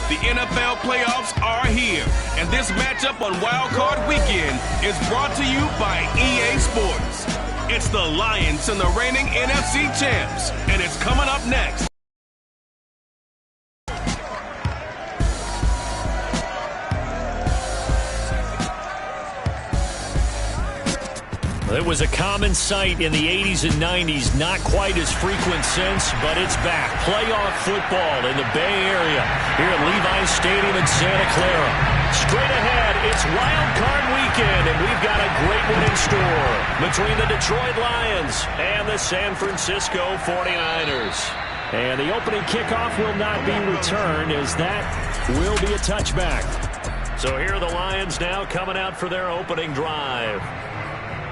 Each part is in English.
The NFL playoffs are here, and this matchup on Wild Card Weekend is brought to you by EA Sports. It's the Lions and the reigning NFC champs, and it's coming up next. It was a common sight in the 80s and 90s, not quite as frequent since, but it's back. Playoff football in the Bay Area here at Levi's Stadium in Santa Clara. Straight ahead, it's Wild Card Weekend, and we've got a great one in store between the Detroit Lions and the San Francisco 49ers. And the opening kickoff will not be returned, as that will be a touchback. So here are the Lions now coming out for their opening drive.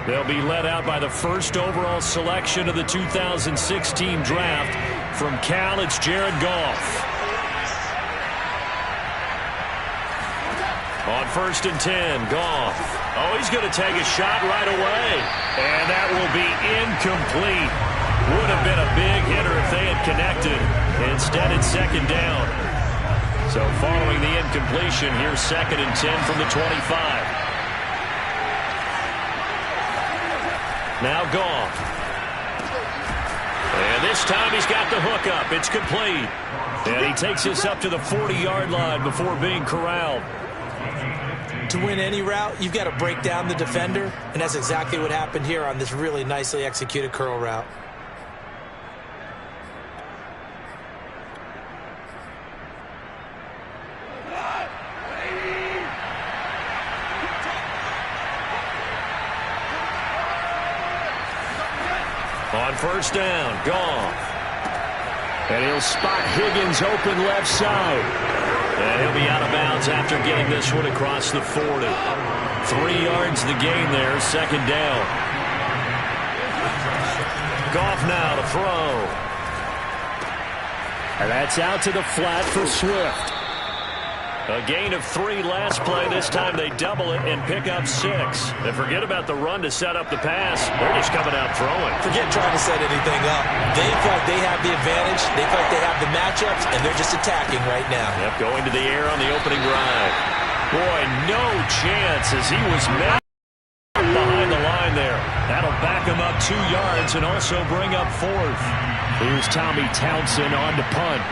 They'll be led out by the first overall selection of the 2016 draft. From Cal, it's Jared Goff. On 1st and 10, Goff. Oh, he's going to take a shot right away. And that will be incomplete. Would have been a big hitter if they had connected. Instead, it's 2nd down. So following the incompletion, here's 2nd and 10 from the 25. Now Goff. And this time he's got the hook up. It's complete. And he takes this up to the 40-yard line before being corralled. To win any route, you've got to break down the defender, and that's exactly what happened here on this really nicely executed curl route. On 1st down, Goff. And he'll spot Higgins open left side. And he'll be out of bounds after getting this one across the 40. 3 yards the gain there, 2nd down. Goff now to throw. And that's out to the flat for Swift. A gain of 3 last play. This time they double it and pick up 6. And forget about the run to set up the pass. They're just coming out throwing. Forget trying to set anything up. They feel like they have the advantage. They feel like they have the matchups, and they're just attacking right now. Yep, going to the air on the opening drive. Boy, no chance as he was met behind the line there. That'll back him up 2 yards and also bring up 4th. Here's Tommy Townsend on to punt.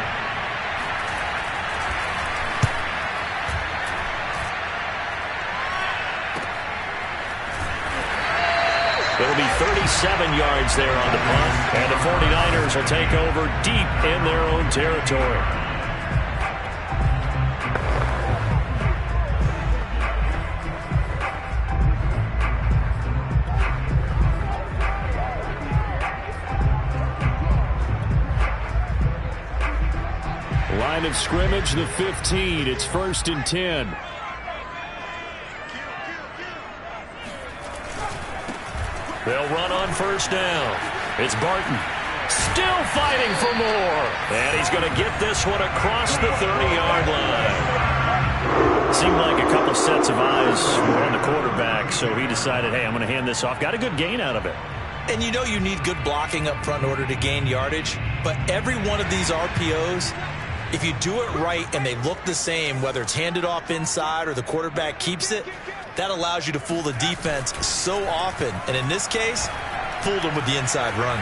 It'll be 37 yards there on the punt, and the 49ers will take over deep in their own territory. Line of scrimmage, the 15. It's 1st and 10. They'll run on 1st down. It's Barton. Still fighting for more. And he's going to get this one across the 30-yard line. Seemed like a couple sets of eyes were on the quarterback, so he decided, hey, I'm going to hand this off. Got a good gain out of it. And you know you need good blocking up front in order to gain yardage. But every one of these RPOs, if you do it right and they look the same, whether it's handed off inside or the quarterback keeps it, that allows you to fool the defense so often. And in this case, fooled them with the inside run.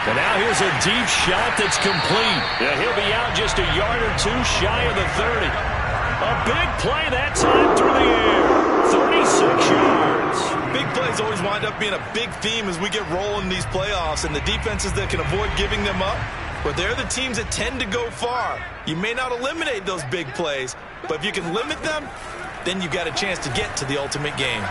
And now here's a deep shot that's complete. Yeah, he'll be out just a yard or 2 shy of the 30. A big play that time through the air. 36 yards. Big plays always wind up being a big theme as we get rolling in these playoffs. And the defenses that can avoid giving them up, but they're the teams that tend to go far. You may not eliminate those big plays, but if you can limit them, then you've got a chance to get to the ultimate game.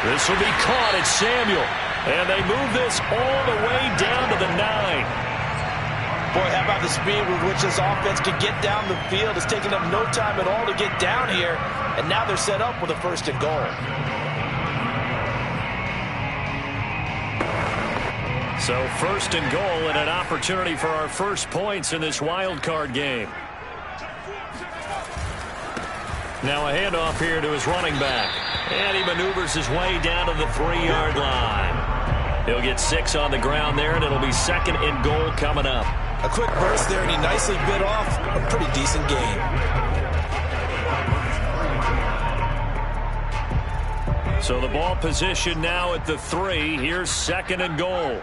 This will be caught at Samuel. And they move this all the way down to the 9. Boy, how about the speed with which this offense can get down the field? It's taking them no time at all to get down here. And now they're set up with a 1st and goal. So 1st and goal and an opportunity for our first points in this wild card game. Now a handoff here to his running back. And he maneuvers his way down to the 3-yard line. He'll get 6 on the ground there, and it'll be 2nd and goal coming up. A quick burst there, and he nicely bit off a pretty decent gain. So the ball position now at the 3. Here's 2nd and goal.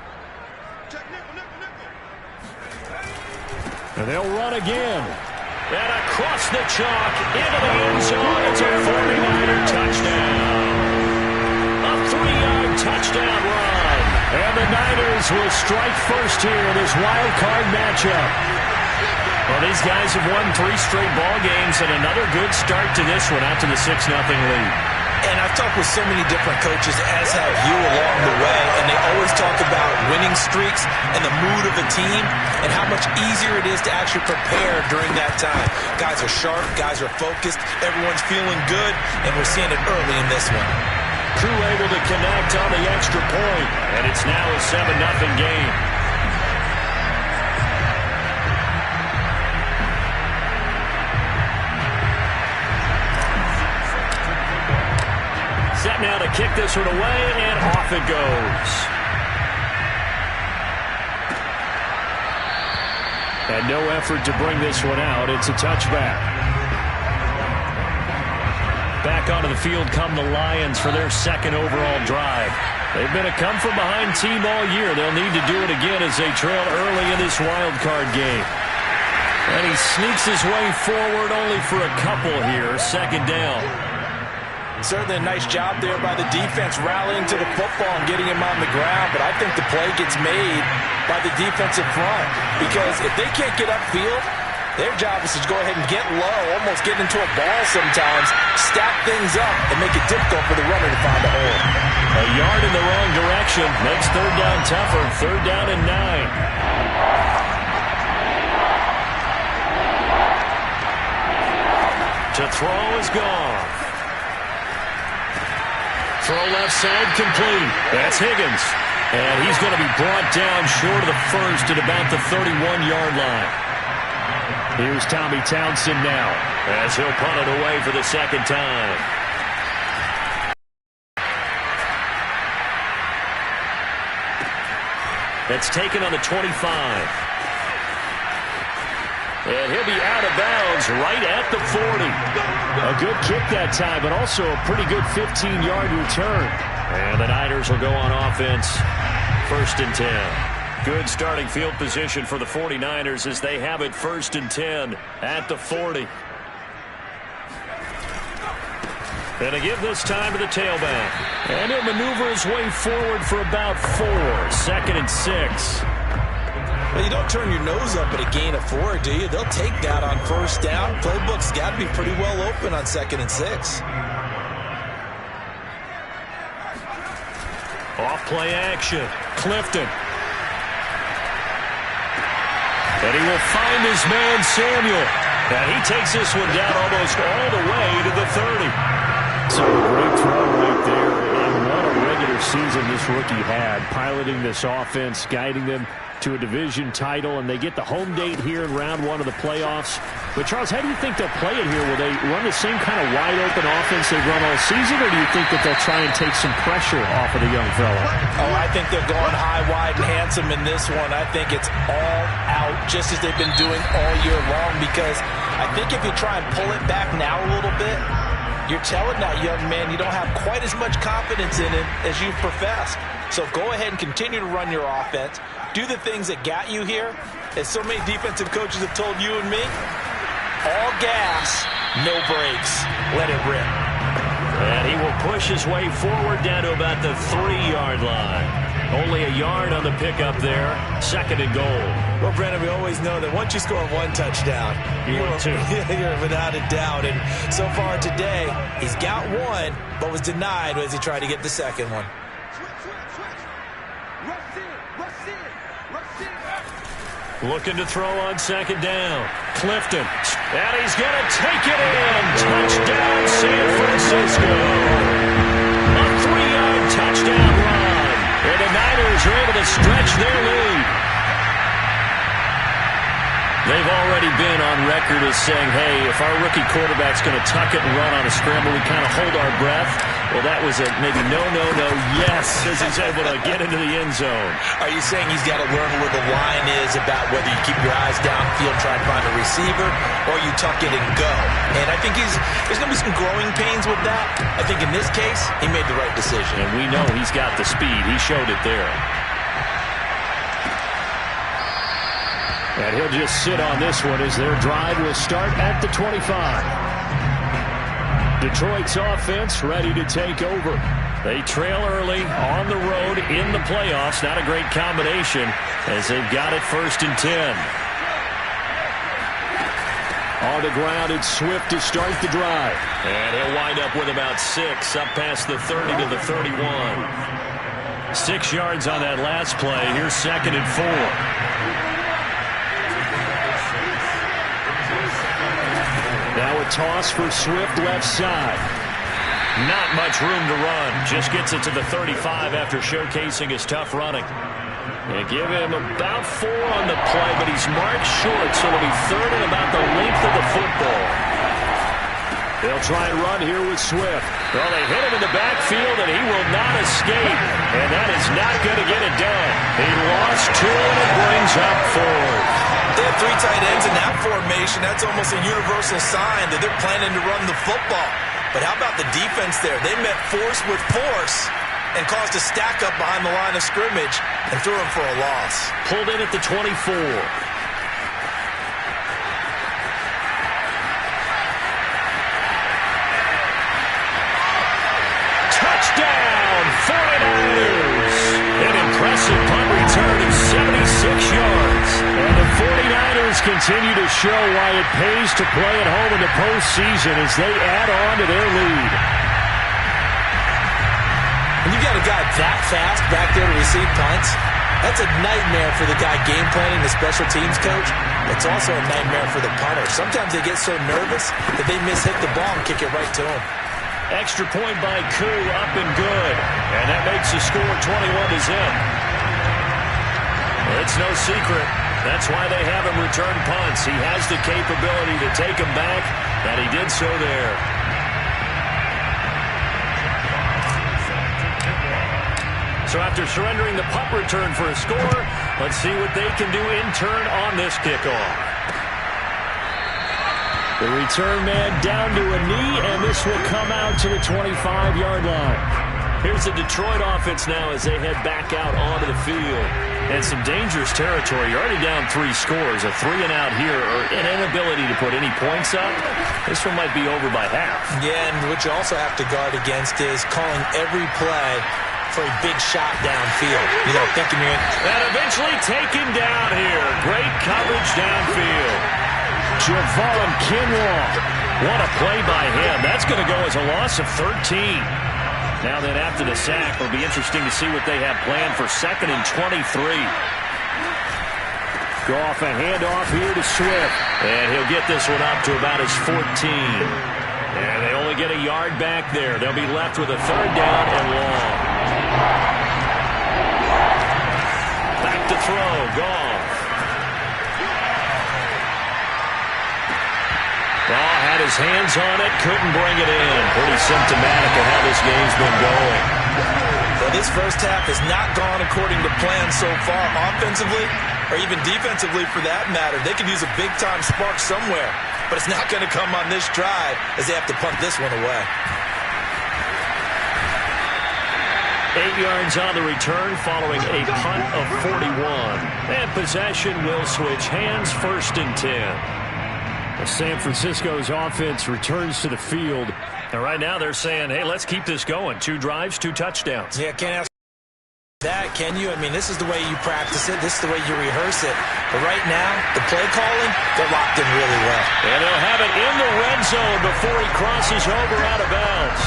And they'll run again. And across the chalk, into the end zone. It's a 49er touchdown. A 3-yard touchdown run. And the Niners will strike first here in this wild card matchup. Well, these guys have won 3 straight ball games and another good start to this one out to the 6-0 lead. And I've talked with so many different coaches, as have you, along the way, and they always talk about winning streaks and the mood of a team and how much easier it is to actually prepare during that time. Guys are sharp, guys are focused, everyone's feeling good, and we're seeing it early in this one. Crew able to connect on the extra point, and it's now a 7-0 game. Set now to kick this one away, and off it goes. And no effort to bring this one out. It's a touchback. Back onto the field come the Lions for their 2nd overall drive. They've been a come-from-behind team all year. They'll need to do it again as they trail early in this wild card game. And he sneaks his way forward only for a couple here. 2nd down. Certainly a nice job there by the defense rallying to the football and getting him on the ground, but I think the play gets made by the defensive front because if they can't get upfield, their job is to go ahead and get low, almost get into a ball sometimes, stack things up, and make it difficult for the runner to find a hole. A yard in the wrong direction makes 3rd down tougher. 3rd down and 9. To throw is gone. Throw left side complete. That's Higgins. And he's going to be brought down short of the 1st at about the 31-yard line. Here's Tommy Townsend now as he'll punt it away for the 2nd time. That's taken on the 25. And he'll be out of bounds right at the 40. A good kick that time, but also a pretty good 15-yard return. And the Niners will go on offense. 1st and 10. Good starting field position for the 49ers as they have it 1st and 10 at the 40. And to give this time to the tailback. And he'll maneuver his way forward for about 4. 2nd and 6. Well, you don't turn your nose up at a gain of 4, do you? They'll take that on 1st down. Playbook's got to be pretty well open on 2nd and 6. Off play action. Clifton. And he will find his man Samuel. And he takes this one down almost all the way to the 30. So a great throw right there. And what a regular season this rookie had. Piloting this offense, guiding them to a division title, and they get the home date here in round 1 of the playoffs. But, Charles, how do you think they'll play it here? Will they run the same kind of wide-open offense they've run all season, or do you think that they'll try and take some pressure off of the young fella? Oh, I think they're going high, wide, and handsome in this one. I think it's all out, just as they've been doing all year long, because I think if you try and pull it back now a little bit, you're telling that young man you don't have quite as much confidence in it as you've professed. So go ahead and continue to run your offense. Do the things that got you here. As so many defensive coaches have told you and me, all gas, no brakes. Let it rip. And he will push his way forward down to about the 3-yard line. Only a yard on the pickup there. 2nd and goal. Well, Brennan, we always know that once you score 1 touchdown, you're without a doubt. And so far today, he's got 1, but was denied as he tried to get the 2nd one. Looking to throw on 2nd down. Clifton. And he's going to take it in. Touchdown, San Francisco. A 3-yard touchdown run. And the Niners are able to stretch their lead. They've already been on record as saying, hey, if our rookie quarterback's going to tuck it and run on a scramble, we kind of hold our breath. Well, that was a maybe no, yes, as he's able to get into the end zone. Are you saying he's got to learn where the line is about whether you keep your eyes downfield trying to find a receiver or you tuck it and go? And I think there's going to be some growing pains with that. I think in this case, he made the right decision. And we know he's got the speed. He showed it there. And he'll just sit on this one as their drive will start at the 25. Detroit's offense ready to take over. They trail early on the road in the playoffs. Not a great combination as they've got it 1st and 10. On the ground, it's Swift to start the drive. And he'll wind up with about 6 up past the 30 to the 31. 6 yards on that last play. Here's 2nd and 4. Now a toss for Swift left side. Not much room to run. Just gets it to the 35 after showcasing his tough running. And give him about 4 on the play, but he's marked short, so it'll be 3rd and about the length of the football. They'll try and run here with Swift. Well, they hit him in the backfield, and he will not escape. And that is not going to get it done. He lost 2, and it brings up 4. They have 3 tight ends in that formation. That's almost a universal sign that they're planning to run the football. But how about the defense there? They met force with force and caused a stack up behind the line of scrimmage and threw him for a loss. Pulled in at the 24. Touchdown, 49ers! An impressive punt return of 76 yards. And the 49ers continue to show why it pays to play at home in the postseason as they add on to their lead. When you got a guy that fast back there to receive punts, that's a nightmare for the guy game planning, the special teams coach. It's also a nightmare for the punter. Sometimes they get so nervous that they miss-hit the ball and kick it right to him. Extra point by Koo, up and good. And that makes the score 21-0. It's no secret. That's why they have him return punts. He has the capability to take them back, and he did so there. So after surrendering the punt return for a score, let's see what they can do in turn on this kickoff. The return man down to a knee, and this will come out to the 25-yard line. Here's the Detroit offense now as they head back out onto the field. And some dangerous territory. You're already down 3 scores. A 3-and-out here, or an inability to put any points up. This one might be over by half. Yeah, and what you also have to guard against is calling every play for a big shot downfield. You know, thinking you're in. And eventually taken down here. Great coverage downfield. Javon Kinlaw. What a play by him. That's going to go as a loss of 13. Now then, after the sack, it'll be interesting to see what they have planned for 2nd and 23. Goff, a handoff here to Swift. And he'll get this one up to about his 14. And they only get a yard back there. They'll be left with a 3rd down and long. Back to throw, Goff. Had his hands on it, couldn't bring it in. Pretty symptomatic of how this game's been going. Well, this first half has not gone according to plan so far, offensively or even defensively for that matter. They could use a big-time spark somewhere, but it's not going to come on this drive as they have to punt this one away. 8 yards on the return following a punt of 41. And possession will switch hands, 1st and 10. San Francisco's offense returns to the field. And right now they're saying, hey, let's keep this going. 2 drives, 2 touchdowns. Yeah, can't ask that, can you? I mean, this is the way you practice it. This is the way you rehearse it. But right now, the play calling, they're locked in really well. And they'll have it in the red zone before he crosses over out of bounds.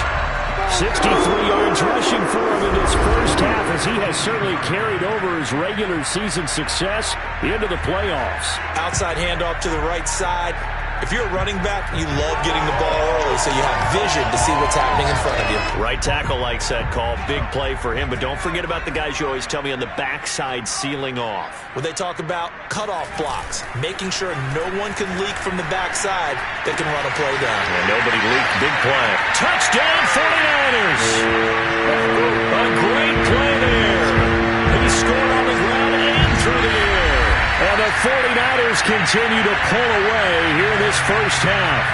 63 yards rushing for him in this first half as he has certainly carried over his regular season success into the playoffs. Outside handoff to the right side. If you're a running back, you love getting the ball early so you have vision to see what's happening in front of you. Right tackle likes that call. Big play for him, but don't forget about the guys you always tell me on the backside sealing off. When they talk about cutoff blocks, making sure no one can leak from the backside that can run a play down. And nobody leaked. Big play. Touchdown 49ers! A great play there. He scored on the ground and through the air. And the 49ers continue to pull away here in this first half.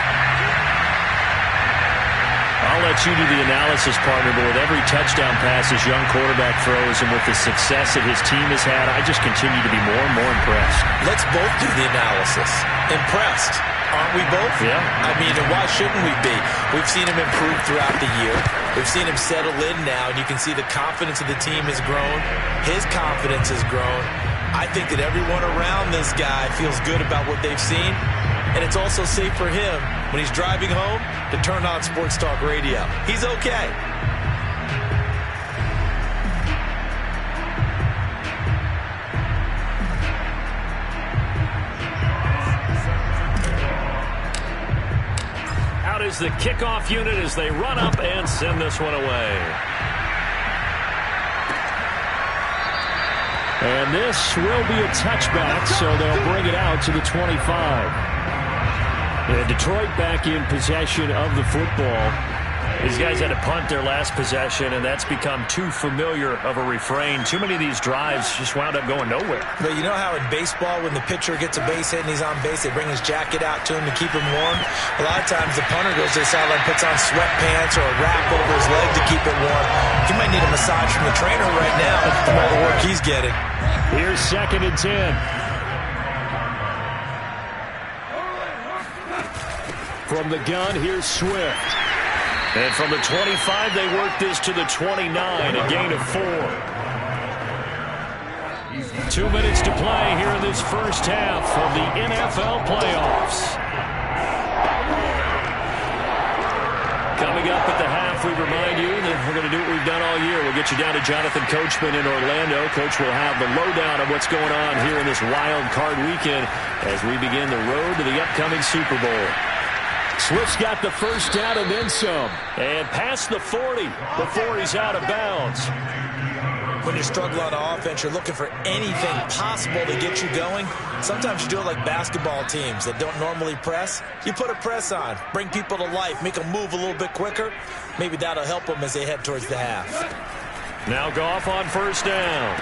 I'll let you do the analysis, partner, but with every touchdown pass his young quarterback throws and with the success that his team has had, I just continue to be more and more impressed. Let's both do the analysis. Impressed, aren't we both? Yeah. I mean, and why shouldn't we be? We've seen him improve throughout the year. We've seen him settle in now, and you can see the confidence of the team has grown. His confidence has grown. I think that everyone around this guy feels good about what they've seen, and it's also safe for him when he's driving home to turn on Sports Talk Radio. He's okay. Out is the kickoff unit as they run up and send this one away. And this will be a touchback, so they'll bring it out to the 25. And Detroit back in possession of the football. These guys had to punt their last possession, and that's become too familiar of a refrain. Too many of these drives just wound up going nowhere. But you know how in baseball, when the pitcher gets a base hit and he's on base, they bring his jacket out to him to keep him warm? A lot of times the punter goes to the sideline, puts on sweatpants or a wrap over his leg to keep it warm. He might need a massage from the trainer right now from all the work he's getting. Here's 2nd and 10. From the gun, here's Swift. And from the 25, they work this to the 29, a gain of 4. 2 minutes to play here in this first half of the NFL playoffs. Coming up at the half, we remind you that we're going to do what we've done all year. We'll get you down to Jonathan Coachman in Orlando. Coach will have the lowdown of what's going on here in this wild card weekend as we begin the road to the upcoming Super Bowl. Swift's got the first down and then some. And past the 40 before he's out of bounds. When you're struggling on offense, you're looking for anything possible to get you going. Sometimes you do it like basketball teams that don't normally press. You put a press on, bring people to life, make them move a little bit quicker. Maybe that'll help them as they head towards the half. Now Goff on first down.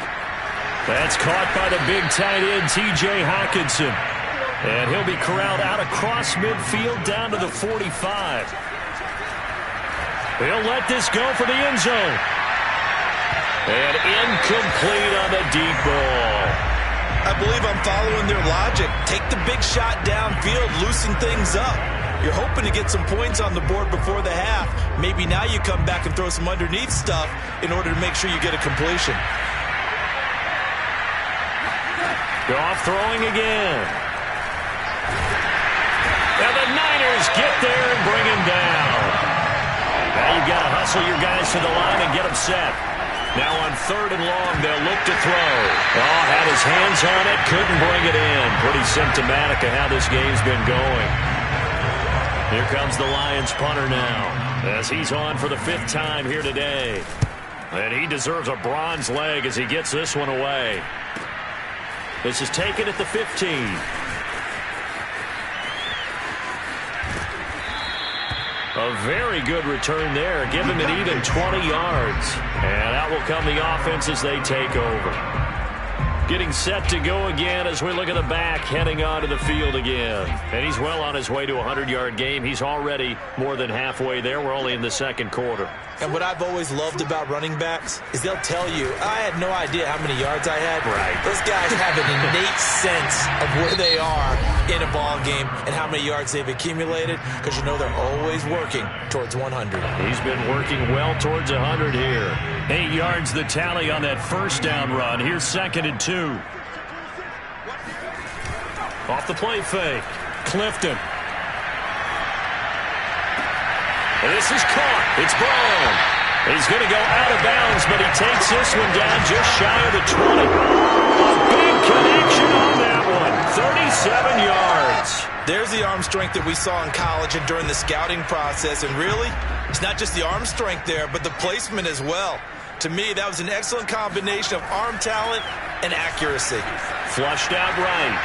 That's caught by the big tight end, T.J. Hawkinson. And he'll be corralled out across midfield down to the 45. He'll let this go for the end zone. And incomplete on the deep ball. I believe I'm following their logic. Take the big shot downfield, loosen things up. You're hoping to get some points on the board before the half. Maybe now you come back and throw some underneath stuff in order to make sure you get a completion. Goff throwing again. And the Niners get there and bring him down. Now you've got to hustle your guys to the line and get them set. Now on 3rd and long, they'll look to throw. Oh, had his hands on it, couldn't bring it in. Pretty symptomatic of how this game's been going. Here comes the Lions punter now as he's on for the 5th time here today. And he deserves a bronze leg as he gets this one away. This is taken at the 15. A very good return there. Give him an even 20 yards. And out will come the offense as they take over. Getting set to go again as we look at the back, heading onto the field again. And he's well on his way to a 100-yard game. He's already more than halfway there. We're only in the 2nd quarter. And what I've always loved about running backs is they'll tell you, I had no idea how many yards I had. Right. Those guys have an innate sense of where they are in a ball game and how many yards they've accumulated because you know they're always working towards 100. He's been working well towards 100 here. 8 yards the tally on that first down run. Here's 2nd and 2. Off the play fake. Clifton. And this is caught. It's Brown. He's going to go out of bounds, but he takes this one down just shy of the 20. A big connection on that one. 37 yards. There's the arm arm strength that we saw in college and during the scouting process. And really, it's not just the arm strength there, but the placement as well. To me, that was an excellent combination of arm talent and accuracy. Flushed out right.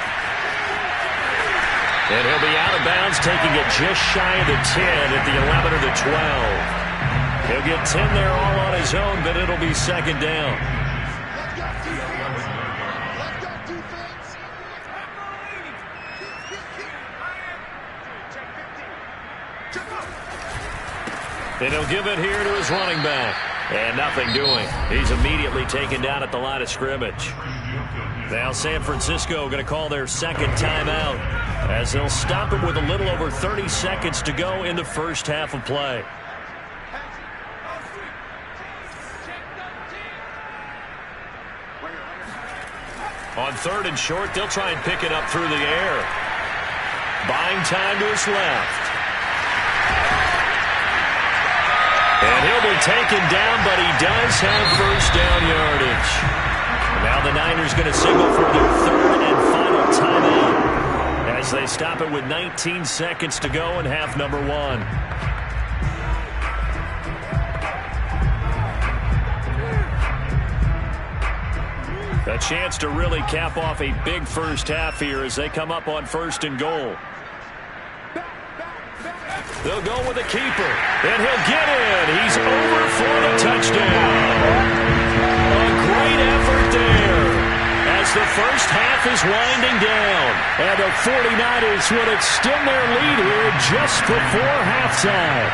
And he'll be out of bounds, taking it just shy of the 10 at the 11 or the 12. He'll get 10 there all on his own, but it'll be second down. And he'll give it here to his running back. And nothing doing. He's immediately taken down at the line of scrimmage. Now San Francisco going to call their second timeout as they'll stop it with a little over 30 seconds to go in the first half of play. On third and short, they'll try and pick it up through the air. Buying time to his left. And he'll be taken down, but he does have first down yardage. Now the Niners going to signal for their third and final timeout as they stop it with 19 seconds to go in half number one. A chance to really cap off a big first half here as they come up on first and goal. They'll go with a keeper, and he'll get in. He's over for the touchdown. A great effort there as the first half is winding down. And the 49ers will extend their lead here just before halftime.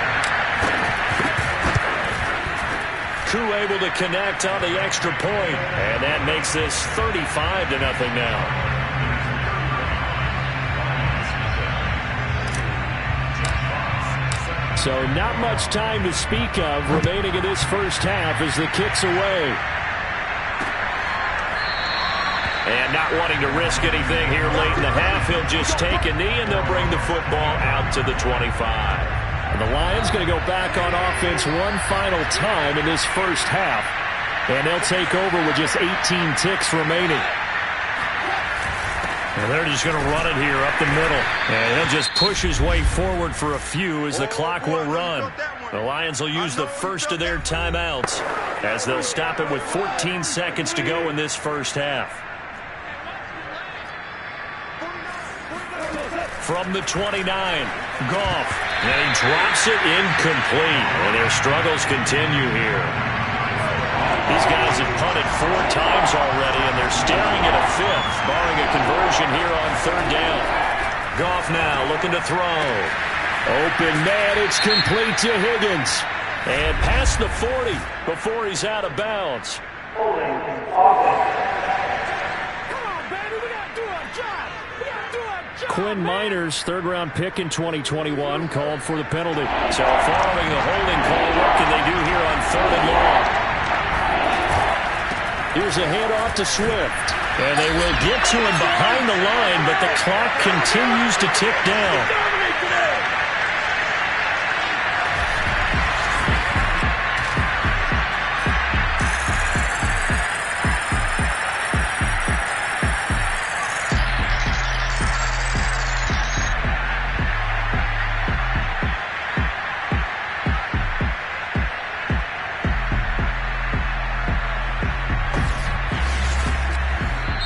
Koo able to connect on the extra point, and that makes this 35-0 now. So not much time to speak of remaining in this first half as the kick's away. And not wanting to risk anything here late in the half, he'll just take a knee and they'll bring the football out to the 25. And the Lions going to go back on offense one final time in this first half. And they'll take over with just 18 ticks remaining. And they're just going to run it here up the middle. And he'll just push his way forward for a few as the clock will run. The Lions will use the first of their timeouts as they'll stop it with 14 seconds to go in this first half. From the 29, Goff. And he drops it incomplete. And their struggles continue here. These guys have punted 4 times already, and they're staring at a 5th, barring a conversion here on third down. Goff now looking to throw. Open man, it's complete to Higgins. And past the 40 before he's out of bounds. Quinn Miners, third-round pick in 2021, called for the penalty. So following the holding call, what can they do here on third and long? Here's a handoff to Swift. And they will get to him behind the line, but the clock continues to tick down.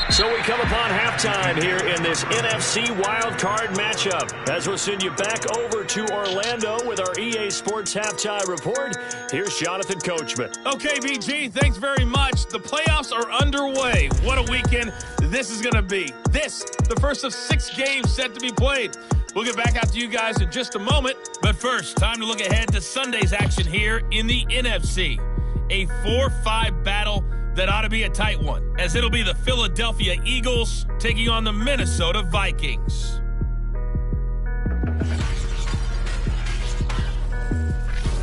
So we come upon halftime here in this NFC wildcard matchup as we'll send you back over to Orlando with our EA Sports Halftime Report. Here's Jonathan Coachman. Okay, BG, thanks very much. The playoffs are underway. What a weekend this is going to be. The first of 6 games set to be played. We'll get back out to you guys in just a moment. But first, time to look ahead to Sunday's action here in the NFC. A 4-5 battle that ought to be a tight one, as it'll be the Philadelphia Eagles taking on the Minnesota Vikings.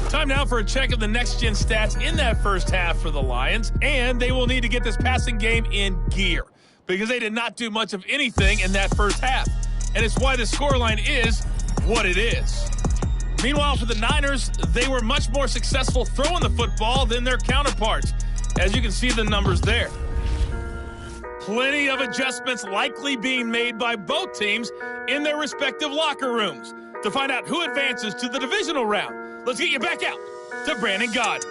Time now for a check of the next-gen stats in that first half for the Lions, and they will need to get this passing game in gear because they did not do much of anything in that first half, and it's why the scoreline is what it is. Meanwhile, for the Niners, they were much more successful throwing the football than their counterparts, as you can see the numbers there. plenty of adjustments likely being made by both teams in their respective locker rooms. To find out who advances to the divisional round, let's get you back out to Brandon Gaudin.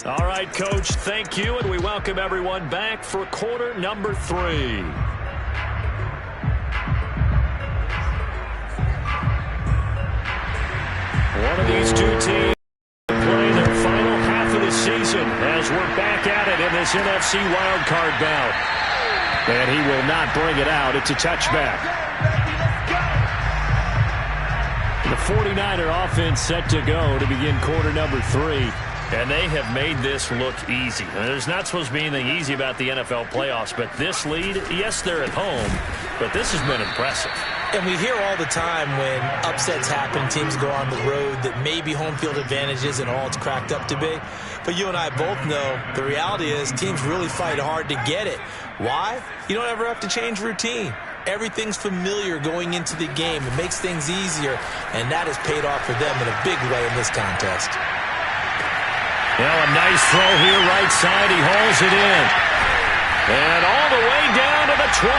All right, Coach, thank you, and we welcome everyone back for quarter number 3. One of these two teams play their final half of the season as we're back at it in this NFC wildcard bout. And he will not bring it out. It's a touchback. The 49er offense set to go to begin quarter number 3. And they have made this look easy. There's not supposed to be anything easy about the NFL playoffs, but this lead, yes, they're at home, but this has been impressive. And we hear all the time when upsets happen, teams go on the road, that maybe home field advantage isn't all it's cracked up to be. But you and I both know the reality is teams really fight hard to get it. Why? You don't ever have to change routine. Everything's familiar going into the game. It makes things easier, and that has paid off for them in a big way in this contest. Well, a nice throw here, right side. He hauls it in. And all the way down to the 29.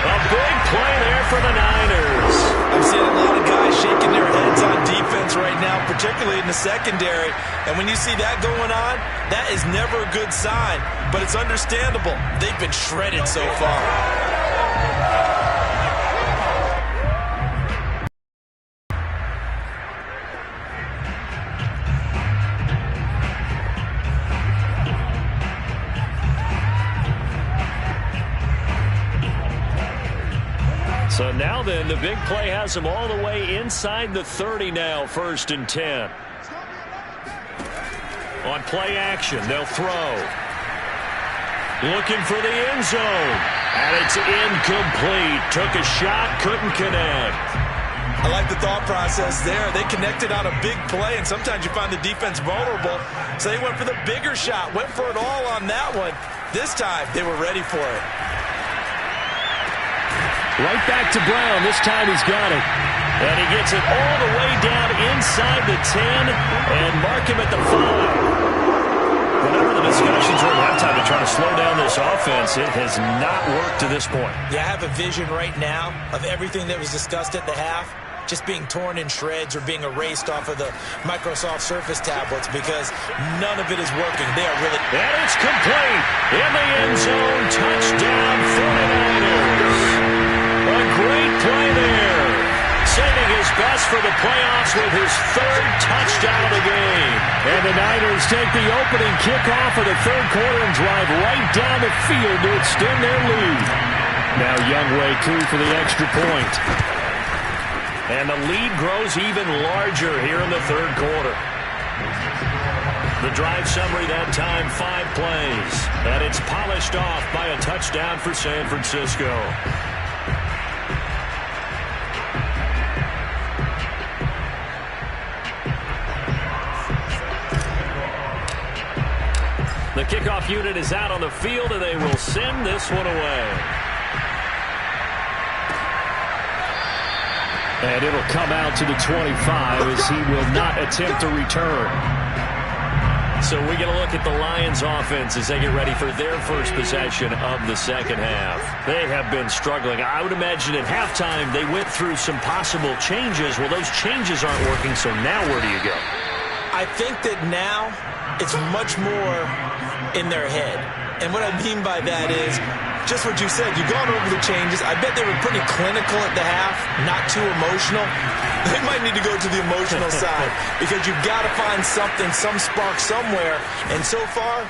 A big play there for the Niners. I'm seeing a lot of guys shaking their heads on defense right now, particularly in the secondary. And when you see that going on, that is never a good sign. But it's understandable. They've been shredded so far. So now then, the big play has them all the way inside the 30 now, 1st and 10. On play action, they'll throw. Looking for the end zone. And it's incomplete. Took a shot, couldn't connect. I like the thought process there. They connected on a big play, and sometimes you find the defense vulnerable. So they went for the bigger shot, went for it all on that one. This time, they were ready for it. Right back to Brown. This time he's got it. And he gets it all the way down inside the 10 and mark him at the 5. Whenever the discussions were at halftime to try to slow down this offense, it has not worked to this point. Yeah, I have a vision right now of everything that was discussed at the half just being torn in shreds or being erased off of the Microsoft Surface tablets because none of it is working. They are really... And it's complete. In the end zone. Touchdown 49ers. A great play there. Saving his best for the playoffs with his 3rd touchdown of the game. And the Niners take the opening kickoff of the 3rd quarter and drive right down the field to extend their lead. Now Youngway too for the extra point. And the lead grows even larger here in the 3rd quarter. The drive summary that time, 5 plays. And it's polished off by a touchdown for San Francisco. The kickoff unit is out on the field, and they will send this one away. And it'll come out to the 25 as he will not attempt to return. So we get a look at the Lions offense as they get ready for their first possession of the second half. They have been struggling. I would imagine at halftime they went through some possible changes. Well, those changes aren't working, so now where do you go? I think that now it's much more in their head. And what I mean by that is just what you said. You've gone over the changes. I bet they were pretty clinical at the half, not too emotional. They might need to go to the emotional side because you've got to find something, some spark somewhere. And so far,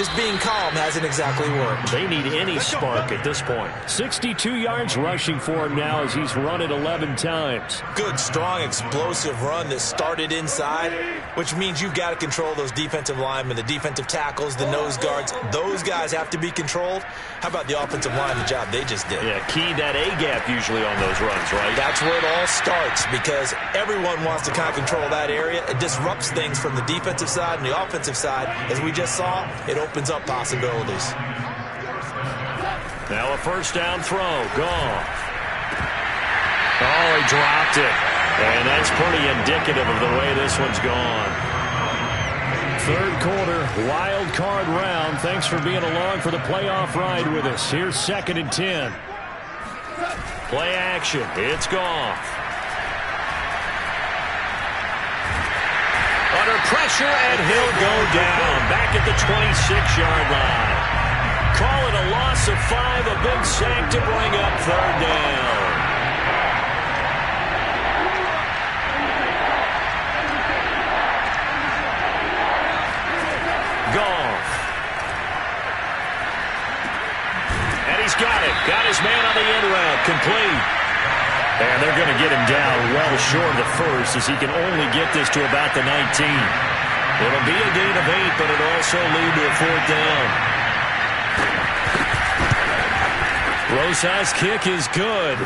Just being calm hasn't exactly worked. They need any spark at this point. 62 yards rushing for him now as he's run it 11 times. Good, strong, explosive run that started inside, which means you've got to control those defensive linemen, the defensive tackles, the nose guards. Those guys have to be controlled. How about the offensive line, the job they just did? Yeah, key that A-gap usually on those runs, right? That's where it all starts, because everyone wants to kind of control that area. It disrupts things from the defensive side and the offensive side. As we just saw, it opens up possibilities. Now a first down throw. Goff. Oh, he dropped it. And that's pretty indicative of the way this one's gone. Third quarter, wild card round. Thanks for being along for the playoff ride with us. Here's 2nd and 10. Play action. It's Goff. Under pressure, and he'll go down. Back at the 26-yard line. Call it a loss of 5, a big sack to bring up 3rd down. Goff. And he's got it. Got his man on the end route. Complete. And they're going to get him down well short of the first, as he can only get this to about the 19. It'll be a gain of 8, but it'll also lead to a 4th down. Rosas' kick is good.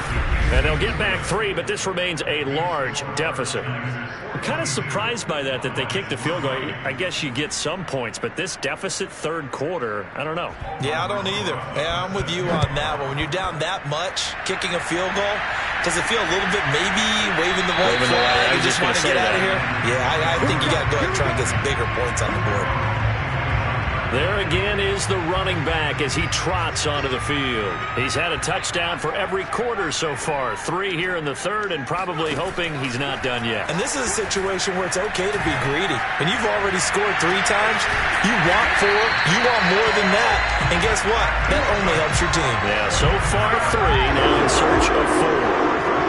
And they'll get back 3, but this remains a large deficit. I'm kind of surprised by that they kicked the field goal. I guess you get some points, but this deficit 3rd quarter, I don't know. Yeah, I don't either. Yeah, I'm with you on that one. When you're down that much, kicking a field goal, does it feel a little bit maybe waving the white flag? You just want to get out of here? Yeah, I think you got to go ahead and try and get some bigger points on the board. There again is the running back as he trots onto the field. He's had a touchdown for every quarter so far. 3 here in the 3rd, and probably hoping he's not done yet. And this is a situation where it's okay to be greedy. When you've already scored 3 times, you want 4, you want more than that. And guess what? That only helps your team. Yeah, so far 3, now in search of 4.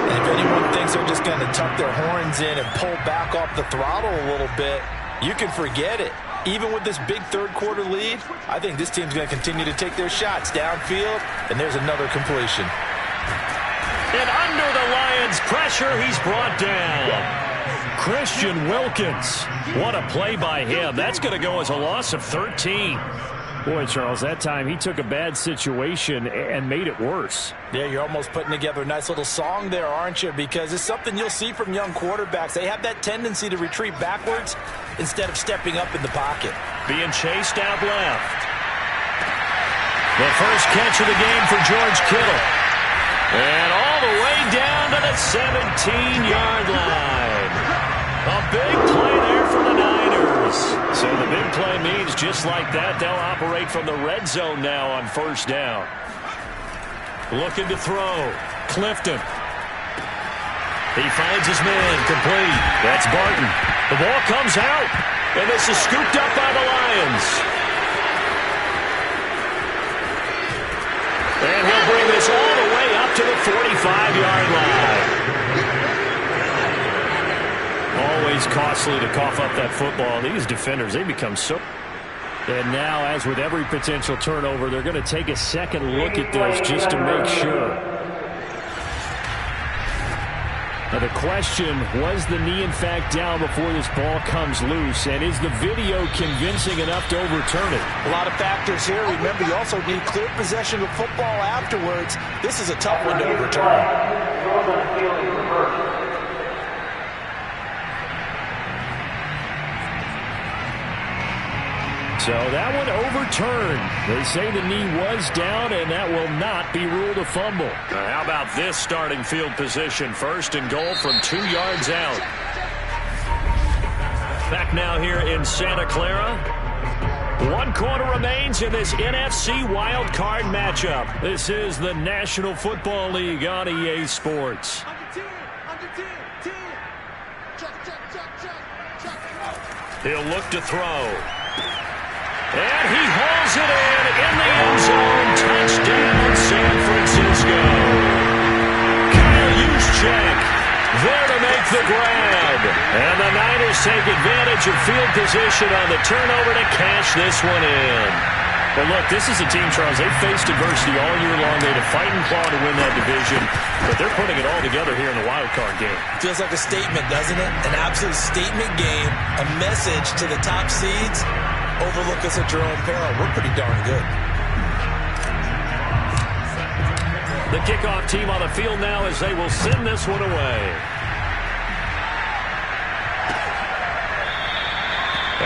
And if anyone thinks they're just going to tuck their horns in and pull back off the throttle a little bit, you can forget it. Even with this big 3rd quarter lead, I think this team's going to continue to take their shots downfield, and there's another completion. And under the Lions' pressure, he's brought down. Christian Wilkins. What a play by him. That's going to go as a loss of 13. Boy, Charles, that time he took a bad situation and made it worse. Yeah, you're almost putting together a nice little song there, aren't you? Because it's something you'll see from young quarterbacks. They have that tendency to retreat backwards instead of stepping up in the pocket. Being chased out left. The first catch of the game for George Kittle. And all the way down to the 17-yard line. A big play there for the Niners. So the big play means just like that, they'll operate from the red zone now on 1st down. Looking to throw. Clifton. He finds his man. Complete. That's Barton. The ball comes out. And this is scooped up by the Lions. And he'll bring this all the way up to the 45-yard line. Always costly to cough up that football. These defenders, they become so... And now, as with every potential turnover, they're going to take a second look at this just to make sure. Now the question, was the knee in fact down before this ball comes loose? And is the video convincing enough to overturn it? A lot of factors here. Remember, you also need clear possession of football afterwards. This is a tough one to overturn. So that one overturned. They say the knee was down, and that will not be ruled a fumble. How about this starting field position? 1st and goal from 2 yards out. Back now here in Santa Clara. 1 quarter remains in this NFC wild card matchup. This is the National Football League on EA Sports. He'll look to throw. And he hauls it in the end zone. Touchdown, San Francisco. Kyle Juszczyk there to make the grab. And the Niners take advantage of field position on the turnover to cash this one in. Well, look, this is a team, Charles, they faced adversity all year long. They had to fight and claw to win that division, but they're putting it all together here in the wild card game. Feels like a statement, doesn't it? An absolute statement game, a message to the top seeds. Overlook us at your own peril. We're pretty darn good. The kickoff team on the field now as they will send this one away.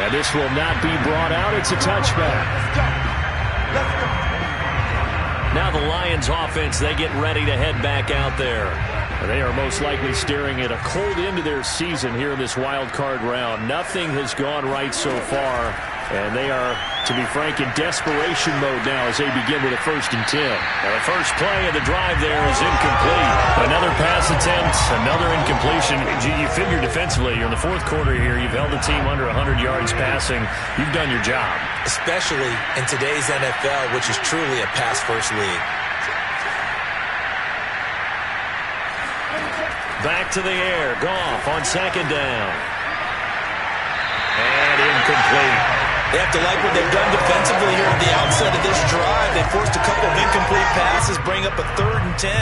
And this will not be brought out. It's a touchback. Now the Lions offense, they get ready to head back out there. They are most likely staring at a cold end to their season here in this wild card round. Nothing has gone right so far, and they are, to be frank, in desperation mode now as they begin with a 1st and 10. Now the first play of the drive there is incomplete. Another pass attempt, another incompletion. You figure defensively, you're in the 4th quarter here. You've held the team under 100 yards passing. You've done your job. Especially in today's NFL, which is truly a pass-first league. Back to the air. Goff on 2nd down. And incomplete. They have to like what they've done defensively here at the outset of this drive. They forced a couple of incomplete passes, bring up a 3rd and 10.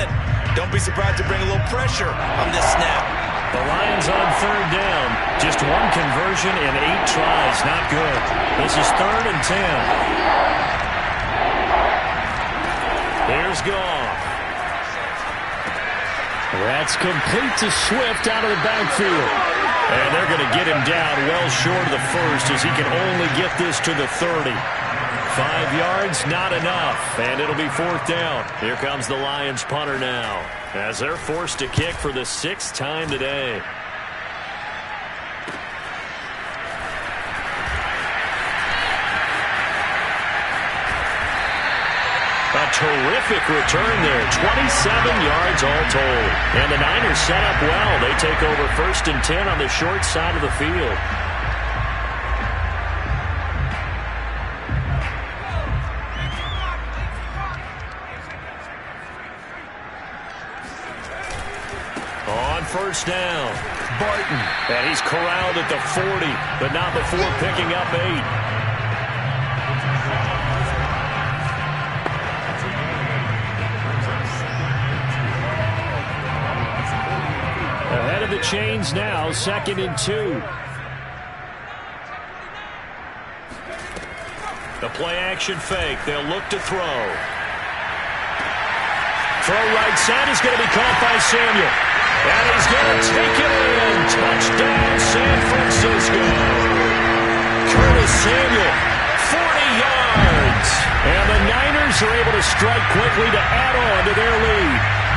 Don't be surprised to bring a little pressure on this snap. The Lions on 3rd down. Just one conversion in 8 tries. Not good. This is 3rd and 10. Here's Goff. That's complete to Swift out of the backfield. And they're going to get him down well short of the 1st as he can only get this to the 30. 5 yards, not enough. And it'll be 4th down. Here comes the Lions punter now as they're forced to kick for the 6th time today. A terrific return there. 27 yards all told. And the Niners set up well. They take over 1st and 10 on the short side of the field. On 1st down, Barton. And he's corralled at the 40, but not before picking up 8. Ahead of the chains now, 2nd and 2. The play action fake. They'll look to throw. Throw right side is going to be caught by Samuel. And he's going to take it in. Touchdown, San Francisco. Curtis Samuel, 40 yards. And the Niners are able to strike quickly to add on to their lead.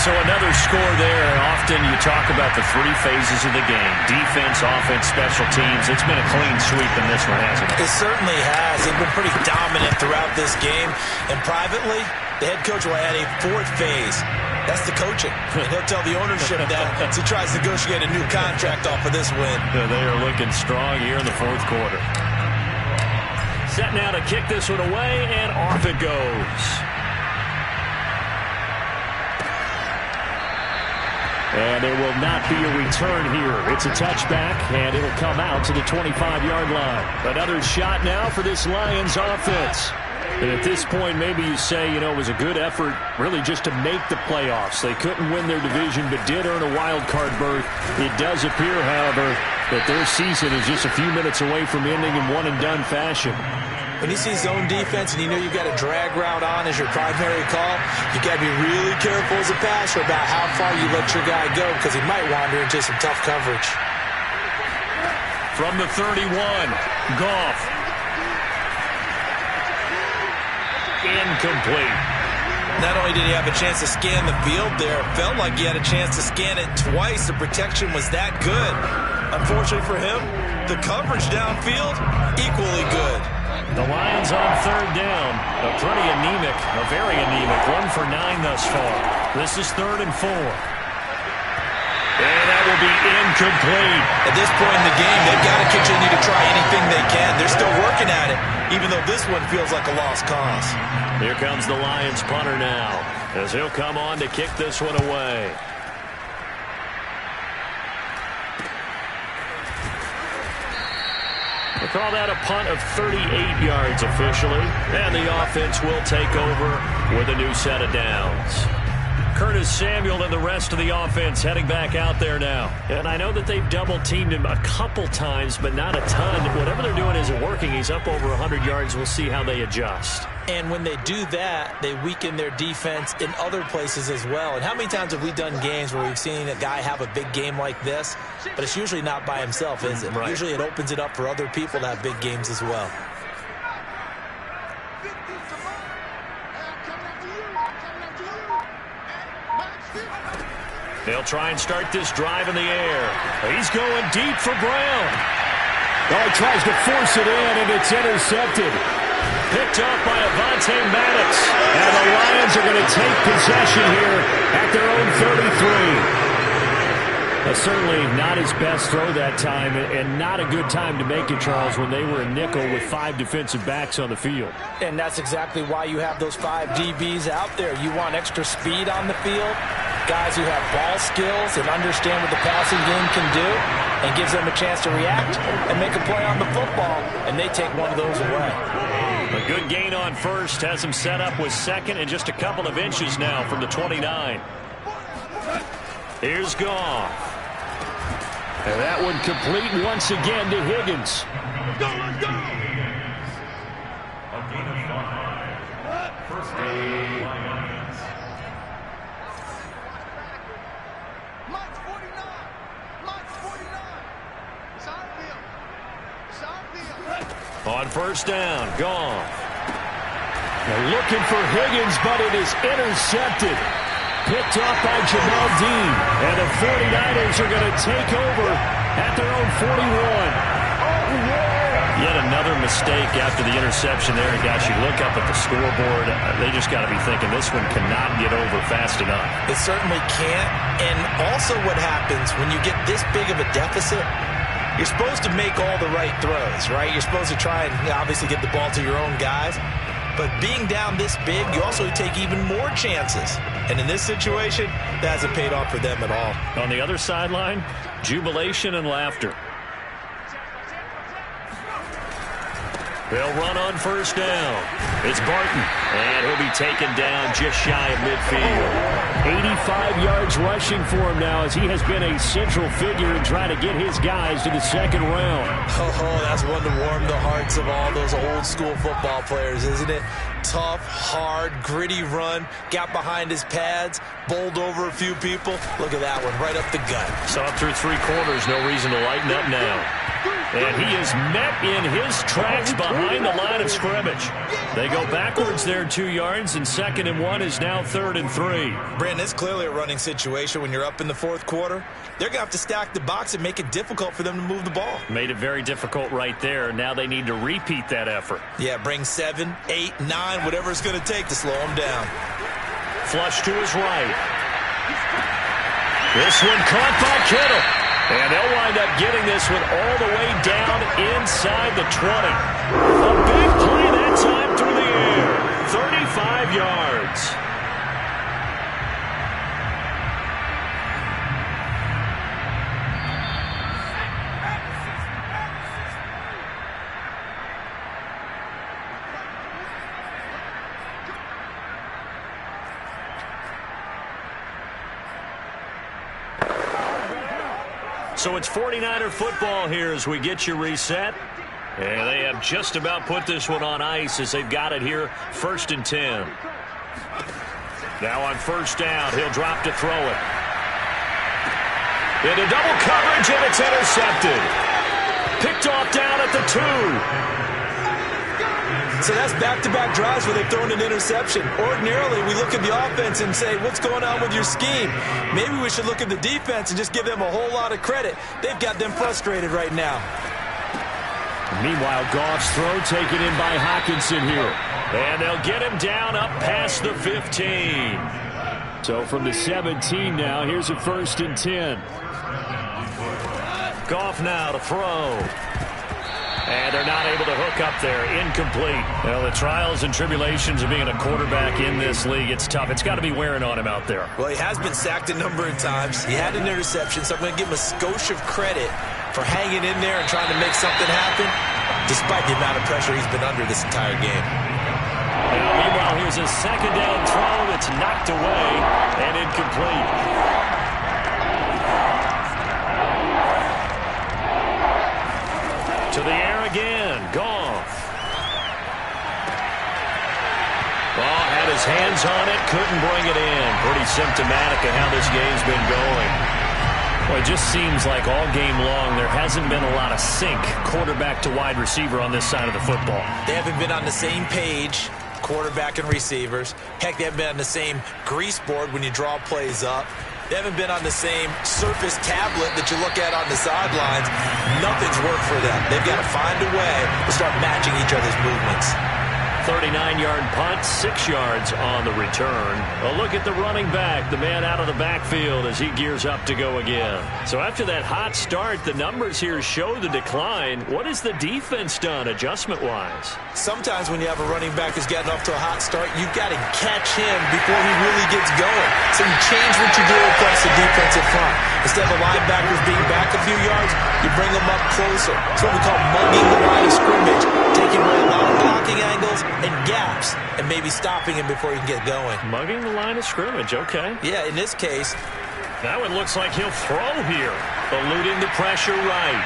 So another score there. Often you talk about the 3 phases of the game. Defense, offense, special teams. It's been a clean sweep in this one, hasn't it? It certainly has. They've been pretty dominant throughout this game. And privately, the head coach will add a 4th phase. That's the coaching. And he'll tell the ownership that as he tries to negotiate a new contract off of this win. Yeah, they are looking strong here in the 4th quarter. Set now to kick this one away, and off it goes. And there will not be a return here. It's a touchback, and it'll come out to the 25-yard line. Another shot now for this Lions offense. And at this point, maybe you say, it was a good effort really just to make the playoffs. They couldn't win their division, but did earn a wild card berth. It does appear, however, that their season is just a few minutes away from ending in one-and-done fashion. When you see zone defense and you know you've got a drag route on as your primary call, you got to be really careful as a passer about how far you let your guy go because he might wander into some tough coverage. From the 31, Goff. Incomplete. Not only did he have a chance to scan the field there, it felt like he had a chance to scan it twice. The protection was that good. Unfortunately for him, the coverage downfield, equally good. The Lions on 3rd down. A pretty anemic, a very anemic. 1 for 9 thus far. This is 3rd and 4. And that will be incomplete. At this point in the game, they've got to continue to try anything they can. They're still working at it, even though this one feels like a lost cause. Here comes the Lions punter now, as he'll come on to kick this one away. call that a punt of 38 yards officially. And the offense will take over with a new set of downs. Curtis Samuel and the rest of the offense heading back out there now. And I know that they've double-teamed him a couple times, but not a ton. Whatever they're doing isn't working. He's up over 100 yards. We'll see how they adjust. And when they do that, they weaken their defense in other places as well. And how many times have we done games where we've seen a guy have a big game like this, but it's usually not by himself, is it? Right. Usually it opens it up for other people to have big games as well. They'll try and start this drive in the air. He's going deep for Brown. Oh, he tries to force it in, and it's intercepted. Picked up by Avonte Maddox. And the Lions are going to take possession here at their own 33. Certainly not his best throw that time, and not a good time to make it, Charles, when they were a nickel with 5 defensive backs on the field. And that's exactly why you have those 5 DBs out there. You want extra speed on the field, guys who have ball skills and understand what the passing game can do, and gives them a chance to react and make a play on the football, and they take one of those away. A good gain on first, has him set up with second and just a couple of inches now from the 29. Here's Goff. And that one complete once again to Higgins. Let's go, let's go! A gain of 5. First down, Lions. Mike's 49. Mike's 49. Side field. Side field. On first down, Goff. They're looking for Higgins, but it is intercepted. Picked off by Jamal Dean. And the 49ers are going to take over at their own 41. Yet another mistake after the interception there. Gosh, you look up at the scoreboard, they just got to be thinking this one cannot get over fast enough. It certainly can't. And also what happens when you get this big of a deficit, you're supposed to make all the right throws, right? You're supposed to try and obviously get the ball to your own guys. But being down this big, you also take even more chances. And in this situation, that hasn't paid off for them at all. On the other sideline, jubilation and laughter. They'll run on first down. It's Barton, and he'll be taken down just shy of midfield. 85 yards rushing for him now as he has been a central figure in trying to get his guys to the second round. Oh, that's one to warm the hearts of all those old school football players, isn't it? Tough, hard, gritty run, got behind his pads, bowled over a few people. Look at that one, right up the gut. So up through 3 quarters, no reason to lighten up now. And he is met in his tracks behind the line of scrimmage. They go backwards there 2 yards, and 2nd and 1 is now 3rd and 3. Brandon, it's clearly a running situation when you're up in the 4th quarter. They're going to have to stack the box and make it difficult for them to move the ball. Made it very difficult right there. Now they need to repeat that effort. Yeah, bring 7, 8, 9, whatever it's going to take to slow them down. Flush to his right. This one caught by Kittle. And they'll wind up getting this one all the way down inside the 20. A big play that time through the air. 35 yards. So it's 49er football here as we get you reset. And they have just about put this one on ice as they've got it here, 1st and 10. Now on first down, he'll drop to throw it. Into double coverage, and it's intercepted. Picked off down at the 2. So that's back-to-back drives where they've thrown an interception. Ordinarily, we look at the offense and say, what's going on with your scheme? Maybe we should look at the defense and just give them a whole lot of credit. They've got them frustrated right now. Meanwhile, Goff's throw taken in by Hockenson here. And they'll get him down up past the 15. So from the 17 now, here's a 1st and 10. Goff now to throw. And they're not able to hook up there. Incomplete. Well, the trials and tribulations of being a quarterback in this league, it's tough. It's got to be wearing on him out there. Well, he has been sacked a number of times. He had an interception, so I'm going to give him a skosh of credit for hanging in there and trying to make something happen. despite the amount of pressure he's been under this entire game. Now, meanwhile, here's a second down throw that's knocked away and incomplete. To the air again. Goff. Ball had his hands on it, couldn't bring it in. Pretty symptomatic of how this game's been going. Well, it just seems like all game long there hasn't been a lot of sync quarterback to wide receiver on this side of the football. They haven't been on the same page, quarterback and receivers. Heck, they haven't been on the same grease board when you draw plays up. They haven't been on the same Surface tablet that you look at on the sidelines. Nothing's worked for them. They've got to find a way to start matching each other's movements. 39-yard punt, 6 yards on the return. A look at the running back, the man out of the backfield as he gears up to go again. So after that hot start, the numbers here show the decline. What has the defense done adjustment-wise? Sometimes when you have a running back who's gotten off to a hot start, you've got to catch him before he really gets going. So you change what you do across the defensive front. Instead of the linebackers being back a few yards, you bring them up closer. It's what we call mugging the line of scrimmage, taking away a lot of blocking angles and gaps, and maybe stopping him before he can get going. Mugging the line of scrimmage, okay. Yeah, in this case. Now it looks like he'll throw here, eluding the pressure right.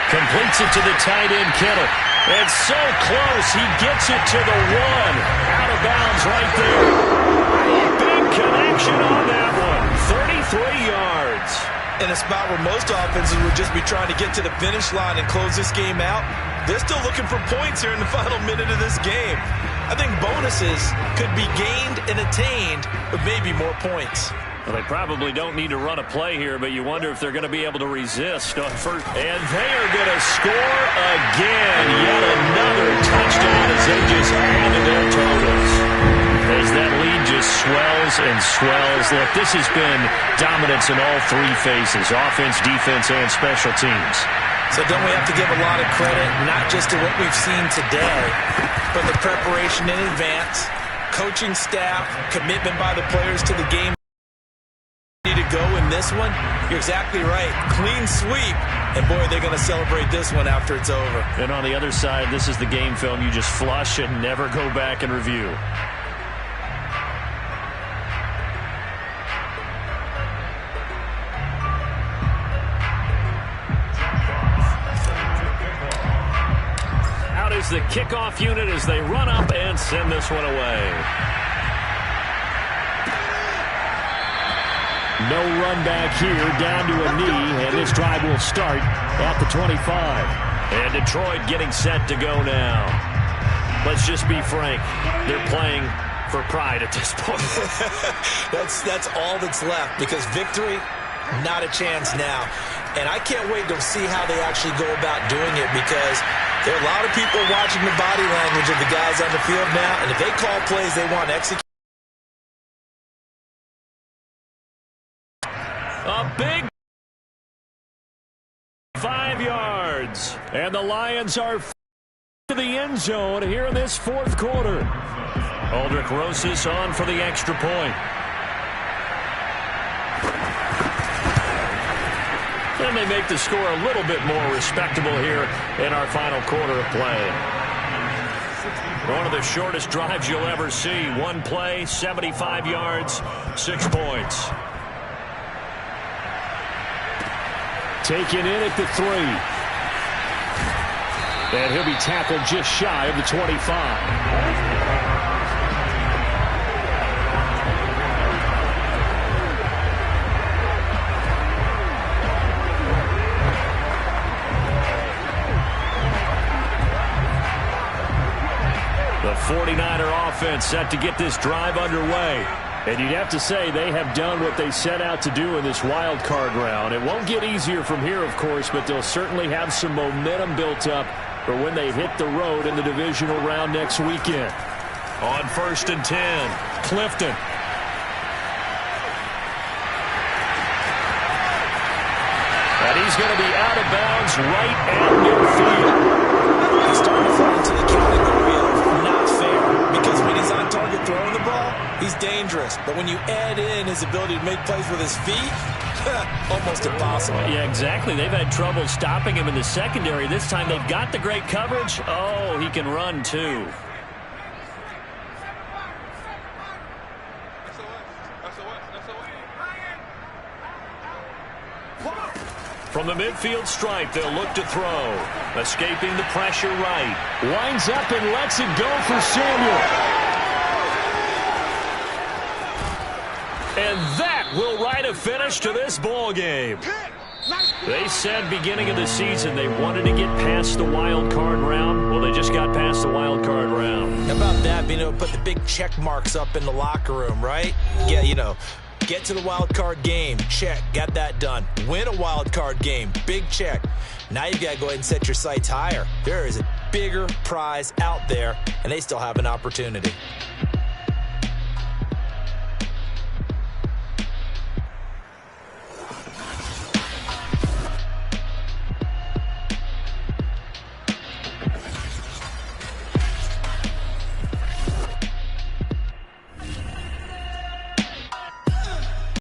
Completes it to the tight end, Kittle. And so close, he gets it to the 1. Out of bounds right there. Big connection on that one. 33 yards. In a spot where most offenses would just be trying to get to the finish line and close this game out, they're still looking for points here in the final minute of this game. I think bonuses could be gained and attained with maybe more points. Well, they probably don't need to run a play here, but you wonder if they're going to be able to resist on first. And they are going to score again. Yet another touchdown as they just add to their totals. As that lead just swells and swells. Look, this has been dominance in all 3 phases, offense, defense, and special teams. So don't we have to give a lot of credit, not just to what we've seen today, but the preparation in advance, coaching staff, commitment by the players to the game. To go in this one, you're exactly right. Clean sweep, and boy, they're going to celebrate this one after it's over. And on the other side, this is the game film you just flush and never go back and review. Out is the kickoff unit as they run up and send this one away. No run back here, down to a knee, and this drive will start at the 25. And Detroit getting set to go now. Let's just be frank. They're playing for pride at this point. That's all that's left, because victory, not a chance now. And I can't wait to see how they actually go about doing it, because there are a lot of people watching the body language of the guys on the field now, and if they call plays they want to execute. A big 5 yards. And the Lions are to the end zone here in this 4th quarter. Aldrich Rosas on for the extra point. And they make the score a little bit more respectable here in our final quarter of play. One of the shortest drives you'll ever see. 1 play, 75 yards, 6 points. Taken in at the 3. And he'll be tackled just shy of the 25. The 49er offense set to get this drive underway. And you'd have to say they have done what they set out to do in this wild card round. It won't get easier from here, of course, but they'll certainly have some momentum built up for when they hit the road in the divisional round next weekend. On 1st and 10, Clifton. And he's going to be out of bounds right at midfield. He's starting to fall into the category of not fair, because when he's on target throwing the ball, he's dangerous. But when you add in his ability to make plays with his feet, Almost impossible. Yeah, exactly. They've had trouble stopping him in the secondary. This time they've got the great coverage. Oh, he can run too. From the midfield stripe, they'll look to throw. Escaping the pressure right. Winds up and lets it go for Samuel. And that will write a finish to this ball game. They said beginning of the season they wanted to get past the wild card round. Well, they just got past the wild card round. How about that, being able to put the big check marks up in the locker room, right? Yeah, get to the wild card game, check, got that done. Win a wild card game, big check. Now you've got to go ahead and set your sights higher. There is a bigger prize out there, and they still have an opportunity.